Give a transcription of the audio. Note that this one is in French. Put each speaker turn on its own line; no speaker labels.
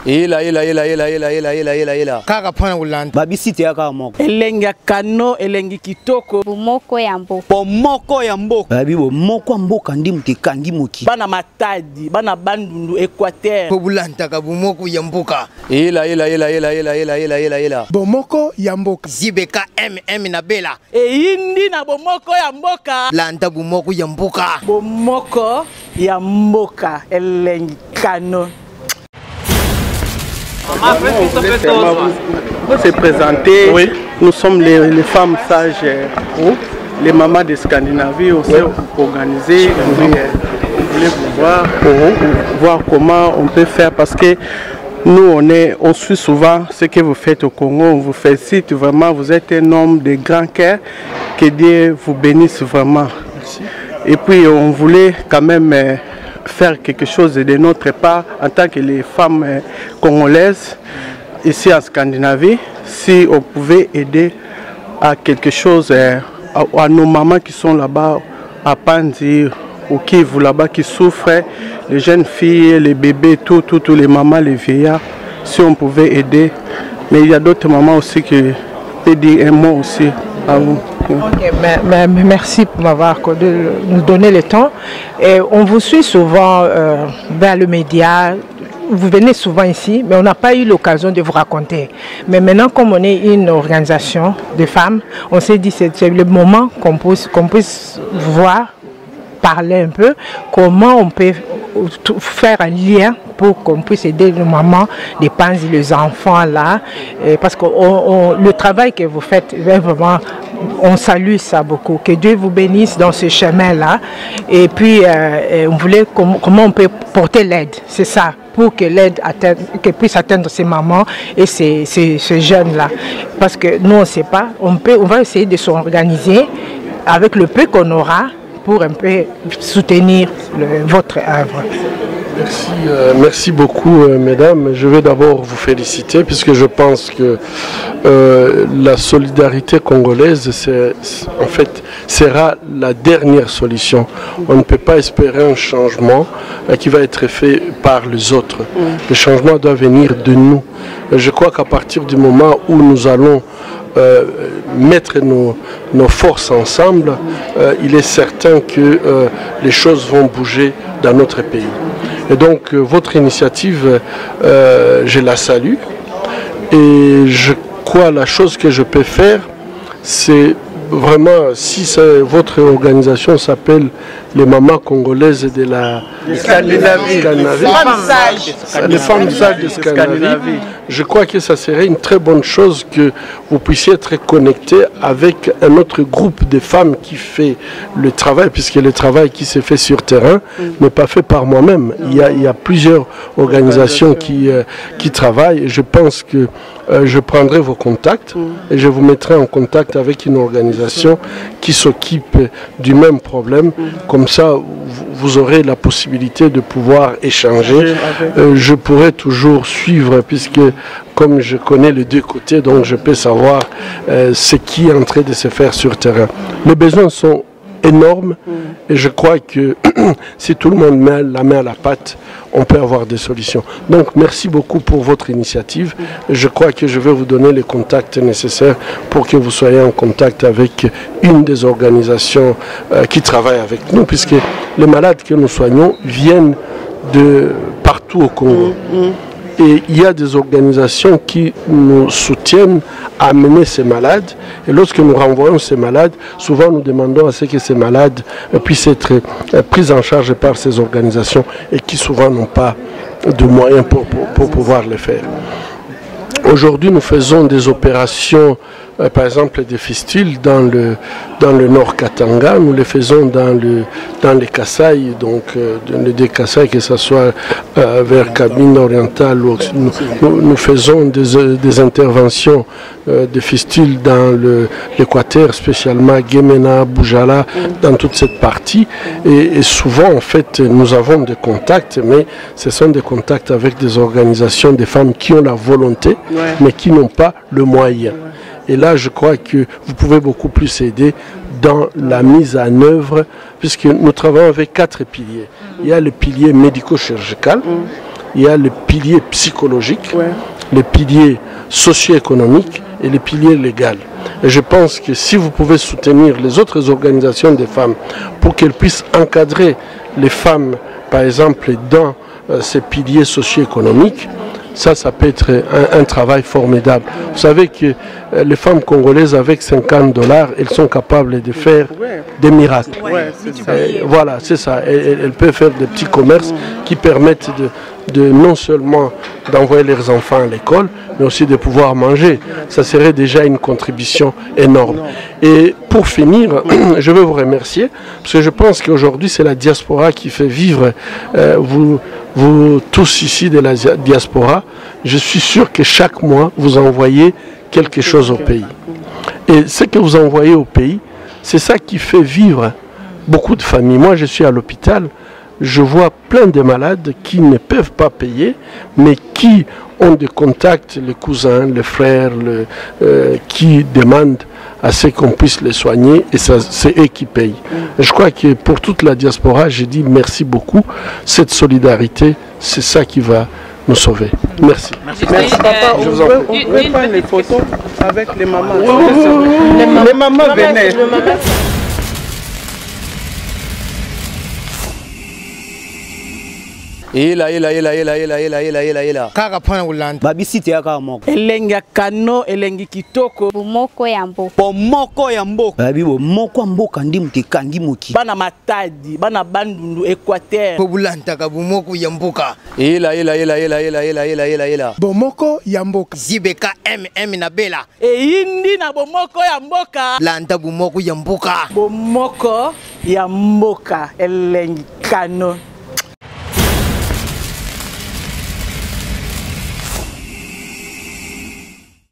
Ila.
Kaka pana ulanda.
Babisite ya kaka moko.
Elengi kano, elengi kitoko.
Bomoko ya mboka.
Bomoko ya mboka. Babi bomoko ya mboka ndi mutekangi moki.
Bana Matadi, bana Bandundu, Équateur.
Pobulanta ka bomoko ya mboka.
Ila.
Bomoko ya mboka. Zibeka MM na Bela.
Indi na bomoko ya mboka.
Landa bomoko ya mboka.
Bomoko ya mboka. Elengi kano.
On s'est présenté, oui. Nous sommes les femmes sages, les mamans de Scandinavie aussi organisées. On voulait vous voir comment on peut faire parce que nous on suit souvent ce que vous faites au Congo, on vous félicite vraiment, vous êtes un homme de grand cœur, que Dieu vous bénisse vraiment. Merci. Et puis on voulait quand même faire quelque chose de notre part en tant que les femmes congolaises ici en Scandinavie, si on pouvait aider à quelque chose à nos mamans qui sont là-bas à Panzi ou qui vous là-bas qui souffrent, les jeunes filles, les bébés, tous les mamans, les vieillards, si on pouvait aider. Mais il y a d'autres mamans aussi qui peuvent dire un mot aussi à vous.
Okay, merci pour m'avoir nous donné le temps. Et on vous suit souvent vers le média. Vous venez souvent ici, mais on n'a pas eu l'occasion de vous raconter. Mais maintenant, comme on est une organisation de femmes, on s'est dit que c'est le moment qu'on puisse voir, parler un peu, comment on peut faire un lien pour qu'on puisse aider nos mamans, les parents, les enfants là. Parce que le travail que vous faites, vraiment, on salue ça beaucoup. Que Dieu vous bénisse dans ce chemin-là. Et puis, on voulait comment on peut porter l'aide, c'est ça, pour que l'aide puisse atteindre ces mamans et ces jeunes-là. Parce que nous, on ne sait pas, on va essayer de s'organiser avec le peu qu'on aura pour un peu soutenir votre œuvre.
Merci beaucoup, mesdames. Je vais d'abord vous féliciter puisque je pense que la solidarité congolaise, en fait, sera la dernière solution. On ne peut pas espérer un changement qui va être fait par les autres. Le changement doit venir de nous. Je crois qu'à partir du moment où nous allons mettre nos forces ensemble, il est certain que les choses vont bouger dans notre pays. Et donc votre initiative, je la salue. Et je crois la chose que je peux faire, c'est vraiment, si votre organisation s'appelle les mamans congolaises de la Scandinavie, les femmes sages de Scandinavie, je crois que ça serait une très bonne chose que vous puissiez être connectés avec un autre groupe de femmes qui fait le travail, puisque le travail qui se fait sur terrain n'est pas fait par moi-même. Il y a plusieurs organisations qui travaillent et je pense que je prendrai vos contacts et je vous mettrai en contact avec une organisation qui s'occupe du même problème. Comme ça, vous aurez la possibilité de pouvoir échanger. Je pourrai toujours suivre puisque comme je connais les deux côtés, donc je peux savoir ce qui est en train de se faire sur terrain. Les besoins sont énormes et je crois que si tout le monde met la main à la pâte, on peut avoir des solutions. Donc merci beaucoup pour votre initiative. Je crois que je vais vous donner les contacts nécessaires pour que vous soyez en contact avec une des organisations qui travaillent avec nous, puisque les malades que nous soignons viennent de partout au Congo. Et il y a des organisations qui nous soutiennent à amener ces malades. Et lorsque nous renvoyons ces malades, souvent nous demandons à ce que ces malades puissent être pris en charge par ces organisations et qui souvent n'ont pas de moyens pour pouvoir le faire. Aujourd'hui, nous faisons des opérations, par exemple des fistules dans le nord Katanga. Nous les faisons dans les Kasaï, donc les deux Kasaï, que ce soit vers Cabine orientale. Nous faisons des interventions de fistules dans l'Équateur, spécialement Guémena, Boujala, dans toute cette partie. Et souvent, en fait, nous avons des contacts, mais ce sont des contacts avec des organisations, des femmes qui ont la volonté, mais qui n'ont pas le moyen. Et là, je crois que vous pouvez beaucoup plus aider dans la mise en œuvre, puisque nous travaillons avec 4 piliers. Il y a le pilier médico-chirurgical, il y a le pilier psychologique, le pilier socio-économique et le pilier légal. Et je pense que si vous pouvez soutenir les autres organisations des femmes pour qu'elles puissent encadrer les femmes, par exemple, dans ces piliers socio-économiques, ça peut être un travail formidable. Vous savez que les femmes congolaises, avec $50, elles sont capables de faire des miracles. Voilà, c'est ça. Elles peuvent faire des petits commerces qui permettent de non seulement d'envoyer leurs enfants à l'école, mais aussi de pouvoir manger. Ça serait déjà une contribution énorme. Et pour finir, je veux vous remercier, parce que je pense qu'aujourd'hui, c'est la diaspora qui fait vivre vous tous ici de la diaspora. Je suis sûr que chaque mois, vous envoyez quelque chose au pays. Et ce que vous envoyez au pays, c'est ça qui fait vivre beaucoup de familles. Moi, je suis à l'hôpital, je vois plein de malades qui ne peuvent pas payer, mais qui ont des contacts, les cousins, les frères, qui demandent à ce qu'on puisse les soigner, et c'est eux qui payent. Et je crois que pour toute la diaspora, je dis merci beaucoup. Cette solidarité, c'est ça qui va nous sauver. Merci.
Merci papa. Je vous en prie. On peut prendre les photos avec les mamans. Les mamans venaient.
Ela.
Kaka pana ulanda.
Babisite ya kaka moko.
Elengi ya kano, elengi kitoko.
Bomoko ya mboka.
Bomoko ya mboka. Babi bomoko ya mboka ndi muteka ndi moki.
Bana Matadi, bana Bandundu, Équateur.
Pobulanta ka bomoko ya mboka.
Ela.
Bomoko ya mboka. Zibeka na Bela.
Eyindi na bomoko ya mboka.
Lanta bomoko ya mboka.
Bomoko ya mboka, elengi kano.